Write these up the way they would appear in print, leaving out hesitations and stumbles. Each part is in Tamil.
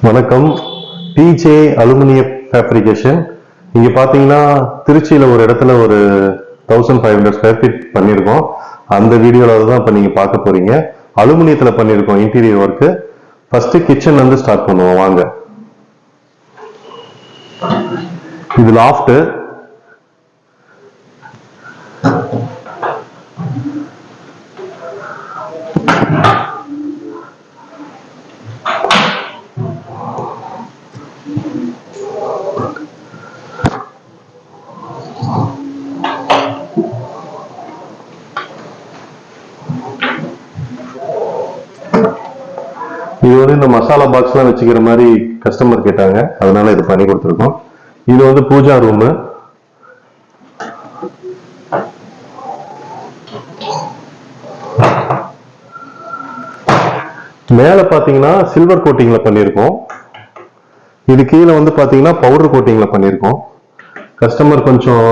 வணக்கம். டிஜே அலுமினிய ஃபேப்ரிகேஷன். இங்க பாத்தீங்கன்னா திருச்சியில ஒரு இடத்துல ஒரு 1500 ஸ்கொயர் ஃபீட் பண்ணியிருக்கோம். அந்த வீடியோல தான் இப்ப நீங்க பார்க்க போறீங்க. அலுமினியத்துல பண்ணியிருக்கோம் இன்டீரியர் ஒர்க்கு. ஃபர்ஸ்ட் கிச்சன்ல இருந்து ஸ்டார்ட் பண்ணுவோம் வாங்க. இது லாஃப்ட். இது வந்து இந்த மசாலா பாக்ஸ்லாம் வச்சுக்கிற மாதிரி கஸ்டமர் கேட்டாங்க, அதனால இது பண்ணி கொடுத்துருக்கோம். இது வந்து பூஜா ரூமு. மேல பாத்தீங்கன்னா சில்வர் கோட்டிங்ல பண்ணியிருக்கோம். இது கீழே வந்து பாத்தீங்கன்னா பவுடர் கோட்டிங்ல பண்ணியிருக்கோம். கஸ்டமர் கொஞ்சம்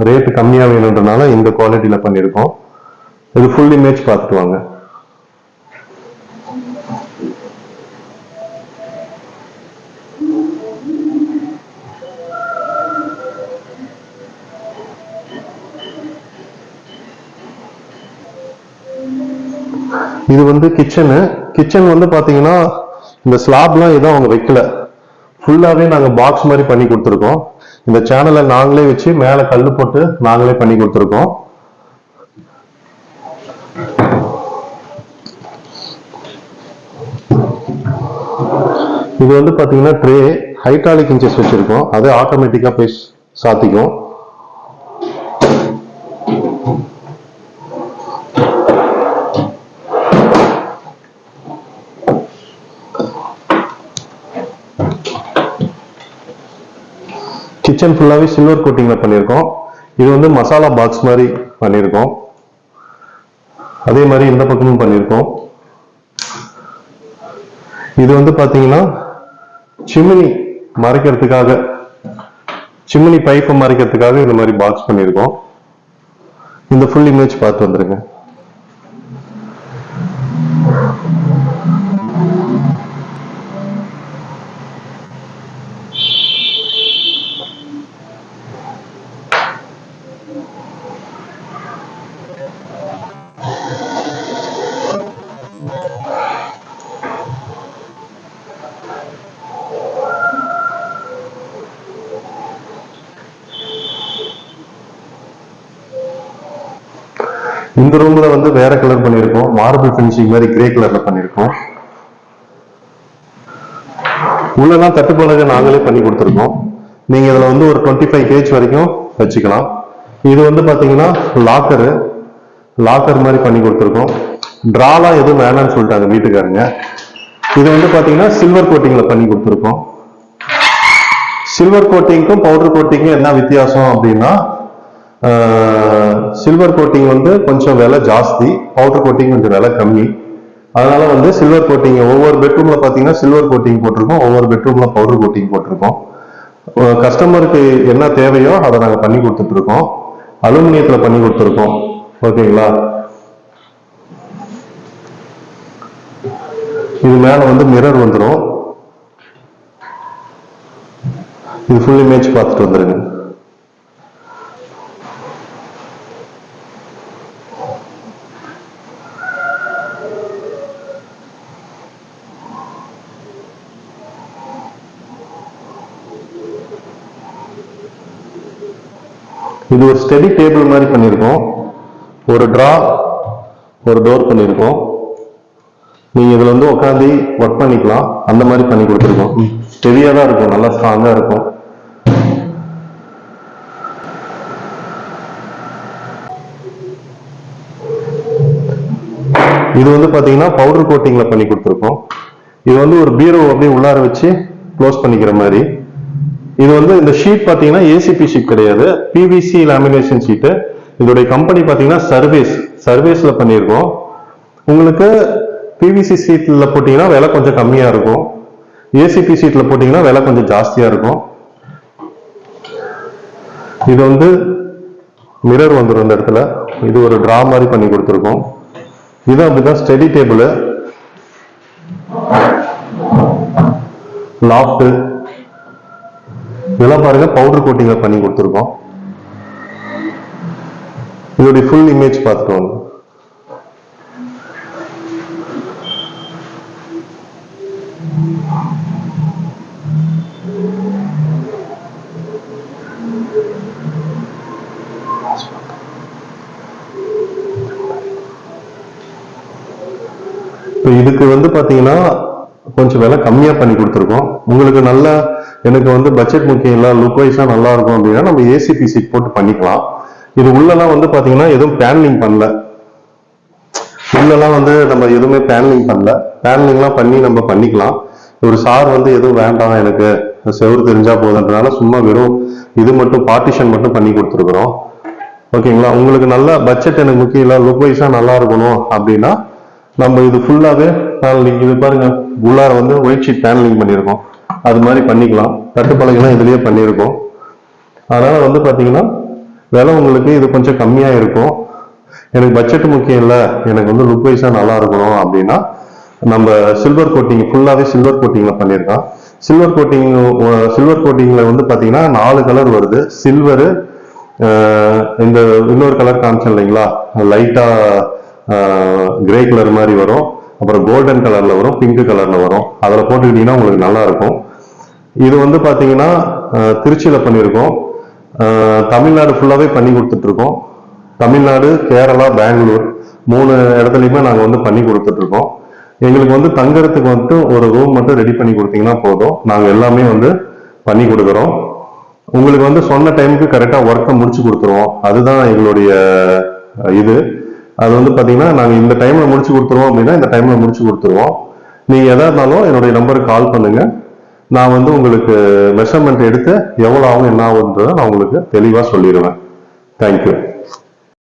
ரேட் கம்மியா வேணுன்றனால இந்த குவாலிட்டியில பண்ணியிருக்கோம். இது ஃபுல் இமேஜ் பார்த்துட்டு வாங்க. இது வந்து கிச்சனு. கிச்சன் வந்து பாத்தீங்கன்னா இந்த ஸ்லாப்லாம் எதுவும் அவங்க வைக்கல, ஃபுல்லாவே நாங்க பாக்ஸ் மாதிரி பண்ணி கொடுத்துருக்கோம். இந்த சேனலை நாங்களே வச்சு மேல கல்லு போட்டு நாங்களே பண்ணி கொடுத்துருக்கோம். இது வந்து பாத்தீங்கன்னா ட்ரே ஹைட்ராலிக் இன்ச்சஸ் வச்சிருக்கோம், அது ஆட்டோமேட்டிக்கா போய் சாத்திக்கும். கிச்சன் ஃபுல்லாவே சில்வர் கோட்டிங்ல பண்ணியிருக்கோம். இது வந்து மசாலா பாக்ஸ் மாதிரி பண்ணியிருக்கோம். அதே மாதிரி இந்த பக்கமும் பண்ணியிருக்கோம். இது வந்து பாத்தீங்கன்னா சிம்னி மறைக்கிறதுக்காக, சிம்னி பைப்பை மறைக்கிறதுக்காக இந்த மாதிரி பாக்ஸ் பண்ணியிருக்கோம். இந்த ஃபுல் இமேஜ் பார்த்து வந்துருங்க. இந்த ரூம்ல வந்து வேற கலர் பண்ணியிருக்கோம், மார்பிள் பினிஷிங் மாதிரி கிரே கலர்ல பண்ணியிருக்கோம். உள்ளதான் தட்டுப்பலகை நாங்களே பண்ணி கொடுத்துருக்கோம். நீங்க இதுல வந்து ஒரு 25 பேஜ் வரைக்கும் வச்சுக்கலாம். இது வந்து பாத்தீங்கன்னா லாக்கர் மாதிரி பண்ணி கொடுத்துருக்கோம். டிராலாம் எதுவும் வேணாம்னு சொல்லிட்டாங்க வீட்டுக்காரங்க. இது வந்து பாத்தீங்கன்னா சில்வர் கோட்டிங்ல பண்ணி கொடுத்துருக்கோம். சில்வர் கோட்டிங்க்கும் பவுடர் கோட்டிங்கும் என்ன வித்தியாசம் அப்படின்னா, சில்வர் கோட்டிங் வந்து கொஞ்சம் விலை ஜாஸ்தி, பவுடர் கோட்டிங் கொஞ்சம் விலை கம்மி. அதனால வந்து சில்வர் கோட்டிங் ஒவ்வொரு பெட்ரூம்ல பாத்தீங்கன்னா சில்வர் கோட்டிங் போட்டிருக்கோம், ஒவ்வொரு பெட்ரூம்ல பவுடர் கோட்டிங் போட்டிருக்கோம். கஸ்டமருக்கு என்ன தேவையோ அதை நாங்க பண்ணி கொடுத்துட்டு இருக்கோம். அலுமினியத்துல பண்ணி கொடுத்துருக்கோம். ஓகேங்களா? இது மேல வந்து மிரர் வந்துடும். இது ஃபுல் இமேஜ் பார்த்துட்டு வந்துருங்க. இது ஒரு ஸ்டடி டேபிள் மாதிரி பண்ணியிருக்கோம். ஒரு டிரா, ஒரு டோர் பண்ணியிருக்கோம். நீங்க இதுல வந்து உட்காந்து ஒர்க் பண்ணிக்கலாம், அந்த மாதிரி பண்ணி கொடுத்துருக்கோம். ஸ்டெடியா தான் இருக்கும், நல்லா ஸ்ட்ராங்கா இருக்கும். இது வந்து பாத்தீங்கன்னா பவுடர் கோட்டிங்ல பண்ணி கொடுத்துருக்கோம். இது வந்து ஒரு பீரோ அப்படியே உள்ளார வச்சு க்ளோஸ் பண்ணிக்கிற மாதிரி. இது வந்து இந்த ஷீட் பாத்தீங்கன்னா ஏசிபி ஷீட் கிடையாது, பிவிசி லேமினேஷன் ஷீட்டு. இதோடைய கம்பெனி பாத்தீங்கன்னா சர்வேஸ்ல பண்ணியிருக்கோம். உங்களுக்கு பிவிசி ஷீட்ல போட்டீங்கன்னா விலை கொஞ்சம் கம்மியா இருக்கும், ஏசிபி ஷீட்ல போட்டீங்கன்னா விலை கொஞ்சம் ஜாஸ்தியா இருக்கும். இது வந்து மிரர் வந்துடும் இந்த இடத்துல. இது ஒரு டிரா மாதிரி பண்ணி கொடுத்துருக்கோம். இது அப்படிதான் ஸ்டடி டேபிள். லாஃப்ட் இதெல்லாம் பாருங்க பவுடர் கோட்டிங்ல பண்ணி கொடுத்துருக்கோம். இதோடைய ஃபுல் இமேஜ் பார்த்துக்கோங்க. இதுக்கு வந்து பாத்தீங்கன்னா கொஞ்சம் விலை கம்மியா பண்ணி கொடுத்துருக்கோம். உங்களுக்கு நல்ல எனக்கு வந்து பட்ஜெட் முக்கியம் இல்லை, லுக் வைஸா நல்லா இருக்கும் அப்படின்னா நம்ம ஏசிபி சீட் போட்டு பண்ணிக்கலாம். இது உள்ளெல்லாம் வந்து பாத்தீங்கன்னா எதுவும் பேனலிங் பண்ணல, உள்ளெல்லாம் வந்து நம்ம எதுவுமே பேனலிங் பண்ணல. பேனலிங்லாம் பண்ணி நம்ம பண்ணிக்கலாம். ஒரு சார் வந்து எதுவும் வேண்டாம் எனக்கு செவரு தெரிஞ்சா போதுன்றதுனால சும்மா வெறும் இது மட்டும் பார்ட்டிஷன் மட்டும் பண்ணி கொடுத்துருக்குறோம். ஓகேங்களா. உங்களுக்கு நல்ல பட்ஜெட் எனக்கு முக்கியம் இல்லை, லுக் வைஸா நல்லா இருக்கணும் அப்படின்னா நம்ம இது ஃபுல்லாவே பேனலிங், இது பாருங்க உள்ளார வந்து ஒயிட் ஷீட் பேனலிங் பண்ணியிருக்கோம், அது மாதிரி பண்ணிக்கலாம். தட்டுப்பலகைலாம் இதுலயே பண்ணியிருக்கோம். அதனால வந்து பாத்தீங்கன்னா விலை உங்களுக்கு இது கொஞ்சம் கம்மியா இருக்கும். எனக்கு பட்ஜெட் முக்கியம் இல்லை, எனக்கு வந்து லுக் வைஸா நல்லா இருக்கணும் அப்படின்னா நம்ம சில்வர் கோட்டிங் ஃபுல்லாவே சில்வர் கோட்டிங்ல பண்ணியிருக்கோம். சில்வர் கோட்டிங்ல வந்து பாத்தீங்கன்னா 4 கலர் வருது. சில்வரு, இந்த இன்னொரு கலர் காமிச்சேன் இல்லைங்களா, லைட்டா கிரே கலர் மாதிரி வரும், அப்புறம் கோல்டன் கலர்ல வரும், பிங்க் கலர்ல வரும். அதில் போட்டுக்கிட்டீங்கன்னா உங்களுக்கு நல்லா இருக்கும். இது வந்து பாத்தீங்கன்னா திருச்சியில பண்ணியிருக்கோம். தமிழ்நாடு ஃபுல்லாவே பண்ணி கொடுத்துட்டு இருக்கோம். தமிழ்நாடு, கேரளா, பெங்களூர் 3 இடத்துலையுமே நாங்கள் வந்து பண்ணி கொடுத்துட்டு இருக்கோம். எங்களுக்கு வந்து தங்கறதுக்கு வந்துட்டு ஒரு ரூம் மட்டும் ரெடி பண்ணி கொடுத்தீங்கன்னா போதும், நாங்கள் எல்லாமே வந்து பண்ணி கொடுக்குறோம். உங்களுக்கு வந்து சொன்ன டைமுக்கு கரெக்டாக ஒர்க்கை முடிச்சு கொடுத்துருவோம். அதுதான் எங்களுடைய இது. அது வந்து பார்த்தீங்கன்னா நாங்கள் இந்த டைம்ல முடிச்சு கொடுத்துருவோம் அப்படின்னா இந்த டைம்ல முடிச்சு கொடுத்துருவோம். நீங்கள் எதா இருந்தாலும் என்னுடைய நம்பருக்கு கால் பண்ணுங்க. நான் வந்து உங்களுக்கு மெஷர்மெண்ட் எடுத்து எவ்வளோ ஆகும் என்ன ஆகுன்றதை நான் உங்களுக்கு தெளிவாக சொல்லிடுவேன். தேங்க்யூ.